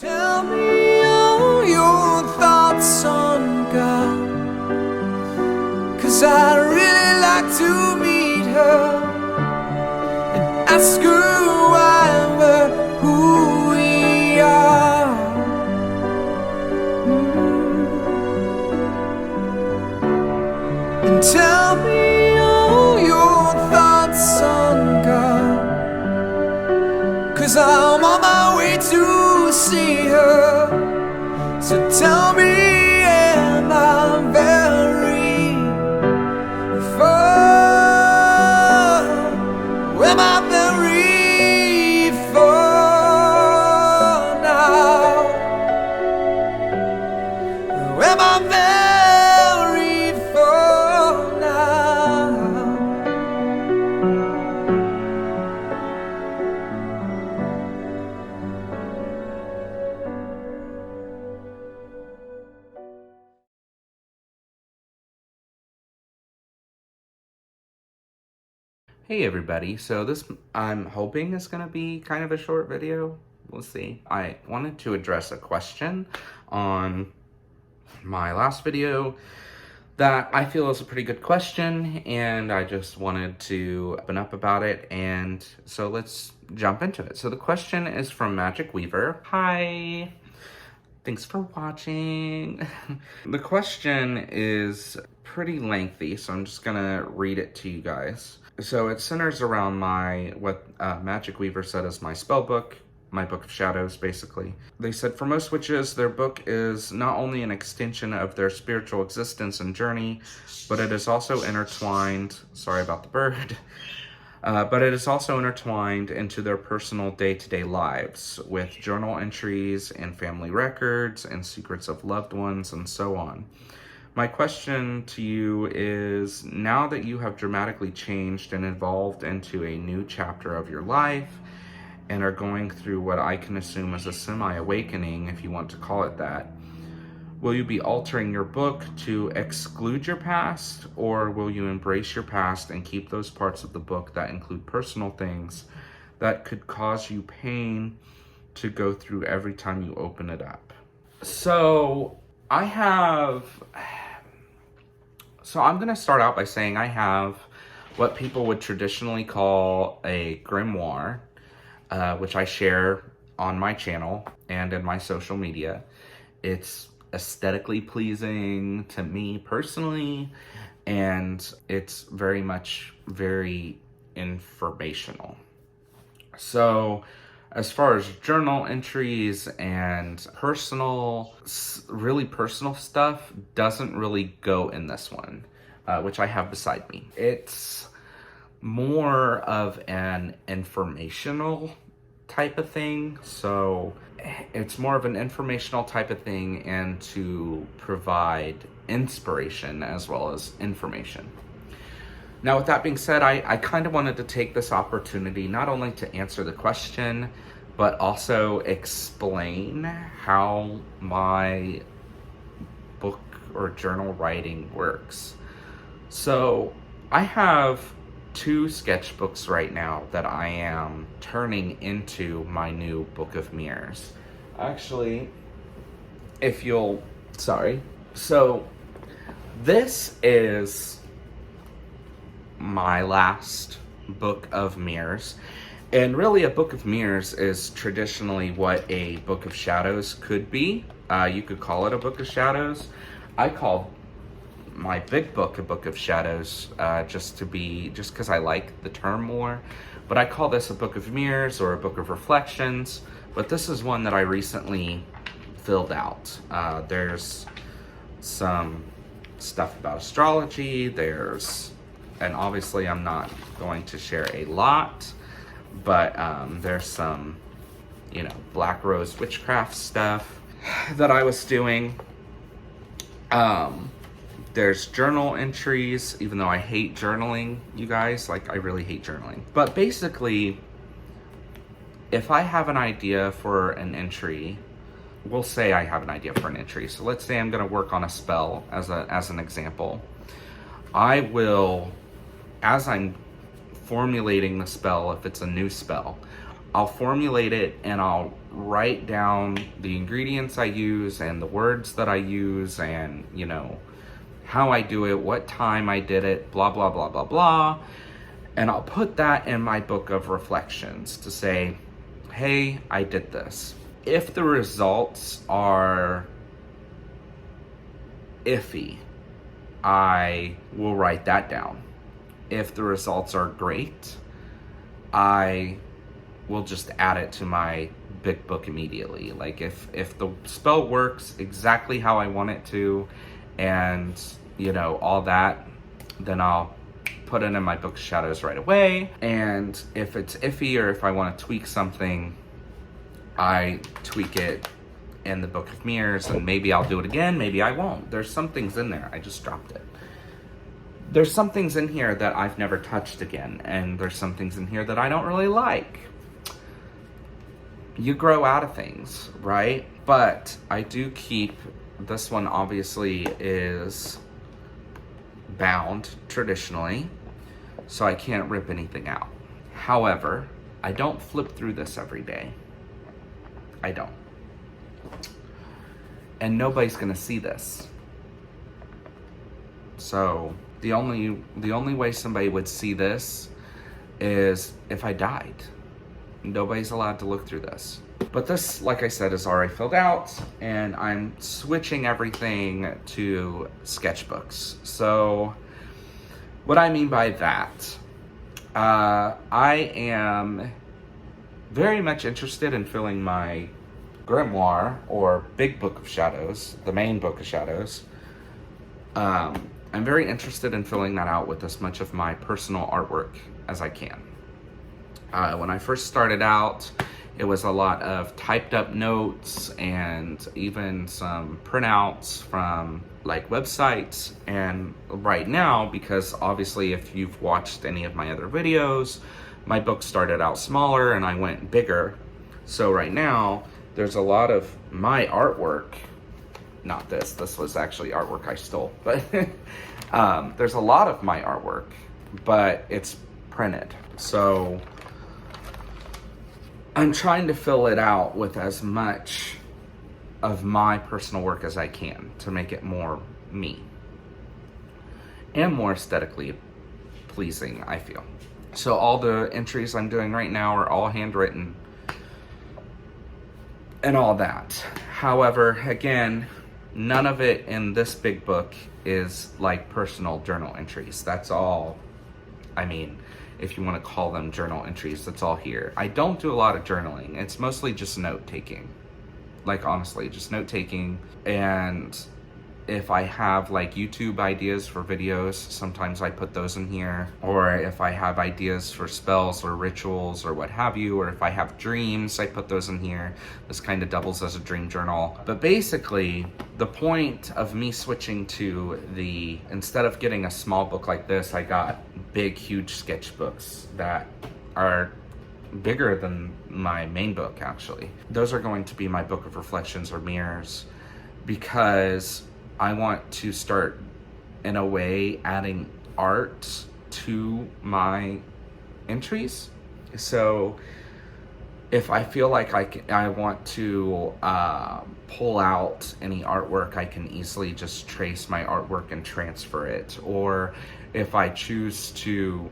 Tell me all your thoughts on God, 'cause I'd really like to meet her and ask her why we're who we are. And tell me all your thoughts on God, 'cause I'm on my way to see her. So tell me, am I very far? Am I very far now? Am I very far now? Hey everybody, so this I'm hoping is going to be kind of a short video. We'll see. I wanted to address a question on my last video that I feel is a pretty good question, and I just wanted to open up about it, and so let's jump into it. So the question is from Magic Weaver. Hi! Thanks for watching. The question is pretty lengthy, so I'm just gonna read it to you guys. So it centers around what Magic Weaver said is my spell book, my Book of Shadows, basically. They said for most witches, their book is not only an extension of their spiritual existence and journey, but it is also intertwined, sorry about the bird, but it is also intertwined into their personal day-to-day lives with journal entries and family records and secrets of loved ones and so on. My question to you is, now that you have dramatically changed and evolved into a new chapter of your life and are going through what I can assume is a semi-awakening, if you want to call it that, will you be altering your book to exclude your past, or will you embrace your past and keep those parts of the book that include personal things that could cause you pain to go through every time you open it up? So I'm going to start out by saying I have what people would traditionally call a grimoire, which I share on my channel and in my social media. It's aesthetically pleasing to me personally, and it's very informational. So as far as journal entries and really personal stuff doesn't really go in this one, which I have beside me. It's more of an informational type of thing. So it's more of an informational type of thing and to provide inspiration as well as information. Now, with that being said, I kind of wanted to take this opportunity not only to answer the question, but also explain how my book or journal writing works. So I have 2 sketchbooks right now that I am turning into my new Book of Mirrors. Actually, so this is my last Book of Mirrors. And really, a Book of Mirrors is traditionally what a Book of Shadows could be. You could call it a Book of Shadows. I call my big book a Book of Shadows, just because I like the term more. But I call this a Book of Mirrors or a Book of Reflections. But this is one that I recently filled out. There's some stuff about astrology. And obviously I'm not going to share a lot, but there's some, Black Rose witchcraft stuff that I was doing. There's journal entries, even though I hate journaling, you guys. I really hate journaling. But basically, if I have an idea for an entry, we'll say I have an idea for an entry. So let's say I'm going to work on a spell as an example. I will, as I'm formulating the spell, if it's a new spell, I'll formulate it and I'll write down the ingredients I use and the words that I use and, you know, how I do it, what time I did it, blah, blah, blah, blah, blah. And I'll put that in my book of reflections to say, hey, I did this. If the results are iffy, I will write that down. If the results are great, I will just add it to my big book immediately. Like if the spell works exactly how I want it to, and you know, all that, then I'll put it in my book of shadows right away. And if it's iffy or if I want to tweak something, I tweak it in the book of mirrors, and maybe I'll do it again, maybe I won't. There's some things in there, I just dropped it. There's some things in here that I've never touched again, and there's some things in here that I don't really like. You grow out of things, right? But I do keep, this one obviously is bound traditionally, so I can't rip anything out. However, I don't flip through this every day. I don't. And nobody's gonna see this. So the only way somebody would see this is if I died. Nobody's allowed to look through this. But this, like I said, is already filled out, and I'm switching everything to sketchbooks. So what I mean by that, I am very much interested in filling my grimoire, or big book of shadows, the main book of shadows. I'm very interested in filling that out with as much of my personal artwork as I can. When I first started out, it was a lot of typed up notes and even some printouts from like websites. And right now, because obviously if you've watched any of my other videos, my book started out smaller and I went bigger. So right now, there's a lot of my artwork, not this was actually artwork I stole, but there's a lot of my artwork, but it's printed. So I'm trying to fill it out with as much of my personal work as I can to make it more me and more aesthetically pleasing, I feel. So all the entries I'm doing right now are all handwritten and all that. However, again, none of it in this big book is like personal journal entries. That's all, I mean, if you want to call them journal entries, that's all here. I don't do a lot of journaling. It's mostly just note taking. Like honestly, just note taking. And if I have like YouTube ideas for videos, sometimes I put those in here. Or if I have ideas for spells or rituals or what have you, or if I have dreams, I put those in here. This kind of doubles as a dream journal. But basically, the point of me switching to instead of getting a small book like this, I got big, huge sketchbooks that are bigger than my main book, actually. Those are going to be my book of reflections or mirrors, because I want to start, in a way, adding art to my entries. So if I feel like I want to pull out any artwork, I can easily just trace my artwork and transfer it. Or if I choose to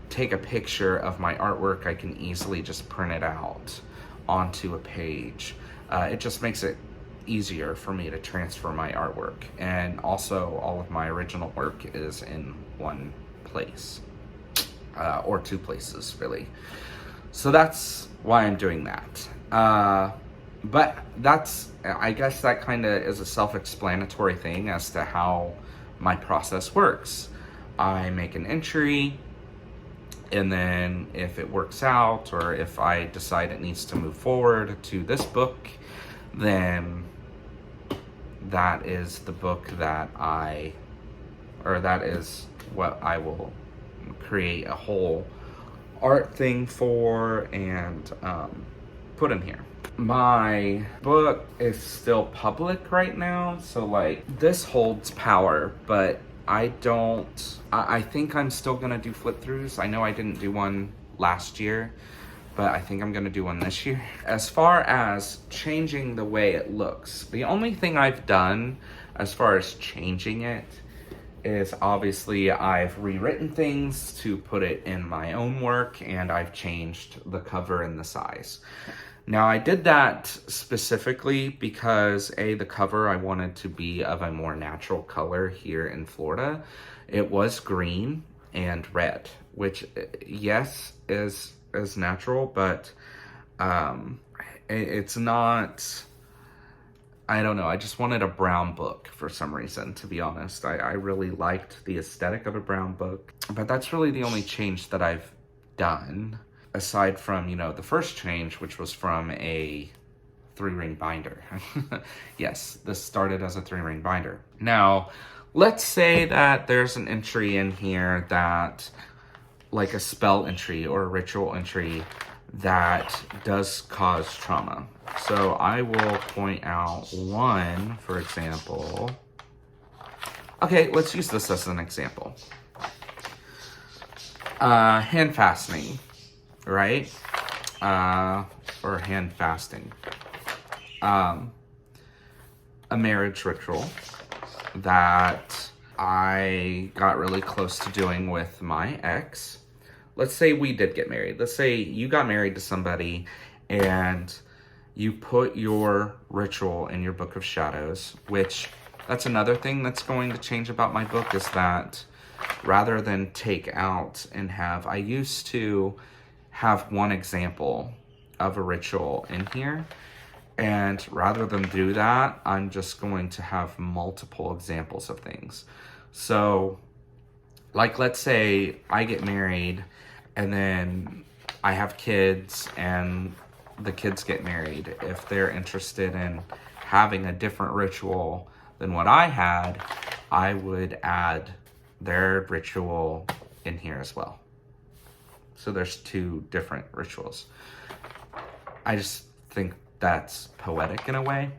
take a picture of my artwork, I can easily just print it out onto a page. It just makes it easier for me to transfer my artwork. And also, all of my original work is in one place, or two places, really. So that's why I'm doing that. But I guess that kind of is a self-explanatory thing as to how my process works. I make an entry, and then if it works out, or if I decide it needs to move forward to this book, then that is the book that that is what I will create a whole art thing for and put in here. My book is still public right now, so like this holds power, but I think I'm still gonna do flip throughs. I know I didn't do one last year, but I think I'm gonna do one this year. As far as changing the way it looks, the only thing I've done as far as changing it is obviously I've rewritten things to put it in my own work, and I've changed the cover and the size. Now, I did that specifically because the cover I wanted to be of a more natural color here in Florida. It was green and red, which yes is natural, but it's not. I don't know, I just wanted a brown book for some reason, to be honest. I really liked the aesthetic of a brown book, but that's really the only change that I've done, aside from, you know, the first change, which was from a 3-ring binder. Yes, this started as a 3-ring binder. Now, let's say that there's an entry in here that, like a spell entry or a ritual entry, that does cause trauma. So I will point out one, for example. Okay, let's use this as an example. Hand fastening, right? Or hand fasting. A marriage ritual that I got really close to doing with my ex. Let's say we did get married. Let's say you got married to somebody and you put your ritual in your book of shadows, which that's another thing that's going to change about my book, is that rather than take out and have, I used to have one example of a ritual in here, and rather than do that, I'm just going to have multiple examples of things. So, like, let's say I get married and then I have kids and the kids get married. If they're interested in having a different ritual than what I had, I would add their ritual in here as well. So there's 2 different rituals. I just think that's poetic in a way.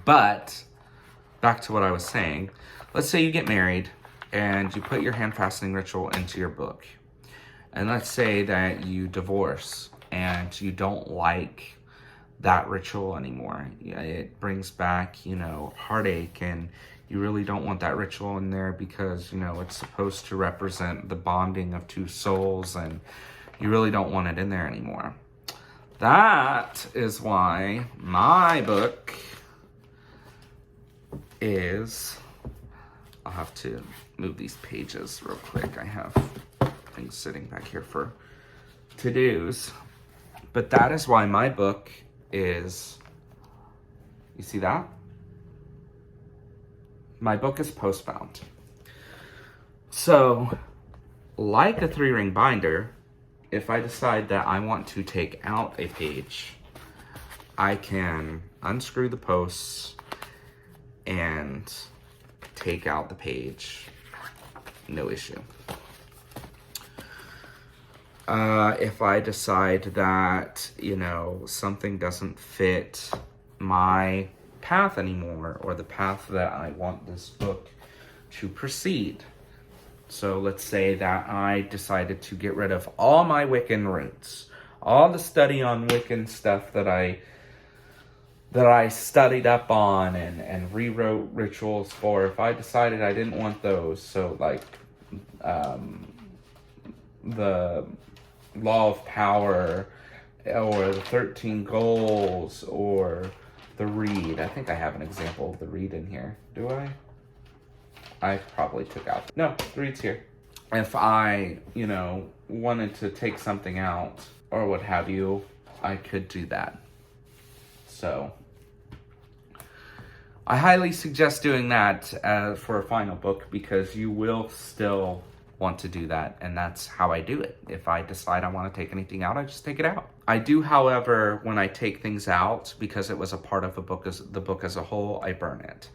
But back to what I was saying. Let's say you get married and you put your hand fastening ritual into your book. And let's say that you divorce and you don't like that ritual anymore. It brings back, you know, heartache, and you really don't want that ritual in there because, you know, it's supposed to represent the bonding of 2 souls, and you really don't want it in there anymore. That is why my book is, I'll have to move these pages real quick. I have things sitting back here for to-dos. But that is why my book is, you see that? My book is postbound. So, like a 3-ring binder, if I decide that I want to take out a page, I can unscrew the posts and take out the page. No issue. If I decide that, you know, something doesn't fit my path anymore, or the path that I want this book to proceed. So let's say that I decided to get rid of all my Wiccan roots, all the study on Wiccan stuff that I studied up on and rewrote rituals for. If I decided I didn't want those, so like the Law of Power, or the 13 Goals, or the Reed. I think I have an example of the Reed in here. Do I? I probably took out. No, the Reed's here. If I, you know, wanted to take something out or what have you, I could do that. So I highly suggest doing that for a final book, because you will still want to do that, and that's how I do it. If I decide I want to take anything out, I just take it out. I do, however, when I take things out, because it was a part of the book as a whole, I burn it.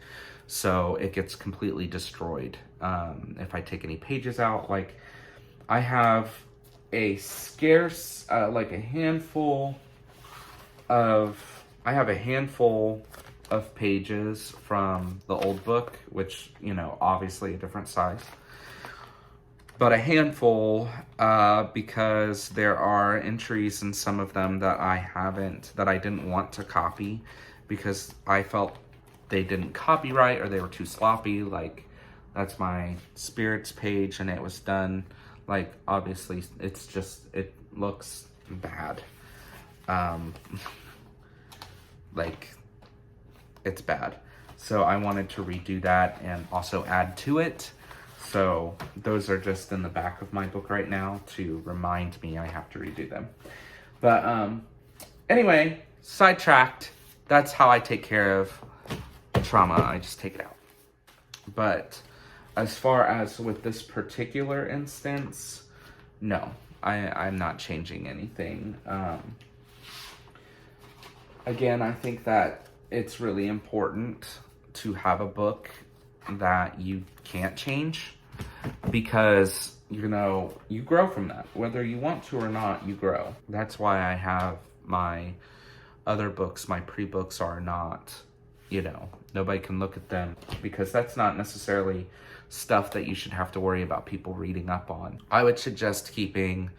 So it gets completely destroyed. If I take any pages out, like I have a scarce, like a handful of pages from the old book, which, you know, obviously a different size. but a handful because there are entries in some of them that I didn't want to copy because I felt they didn't copyright or they were too sloppy. Like, that's my spirits page and it was done, like, obviously it's just, it looks bad. Like, it's bad. So I wanted to redo that and also add to it. So those are just in the back of my book right now to remind me I have to redo them. But anyway, sidetracked. That's how I take care of trauma. I just take it out. But as far as with this particular instance, no, I'm not changing anything. Again, I think that it's really important to have a book that you can't change because, you know, you grow from that. Whether you want to or not, you grow. That's why I have my other books, my pre-books are not, you know, nobody can look at them because that's not necessarily stuff that you should have to worry about people reading up on. I would suggest keeping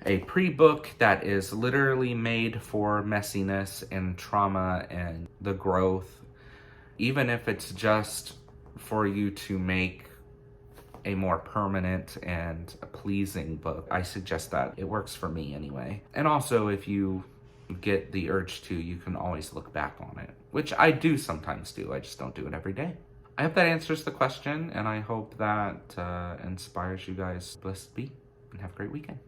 a pre-book that is literally made for messiness and trauma and the growth, even if it's just for you to make a more permanent and a pleasing book. I suggest that. It works for me anyway. And also, if you get the urge to, you can always look back on it, which I do sometimes do. I just don't do it every day. I hope that answers the question, and I hope that inspires you guys. Blessed be, and have a great weekend.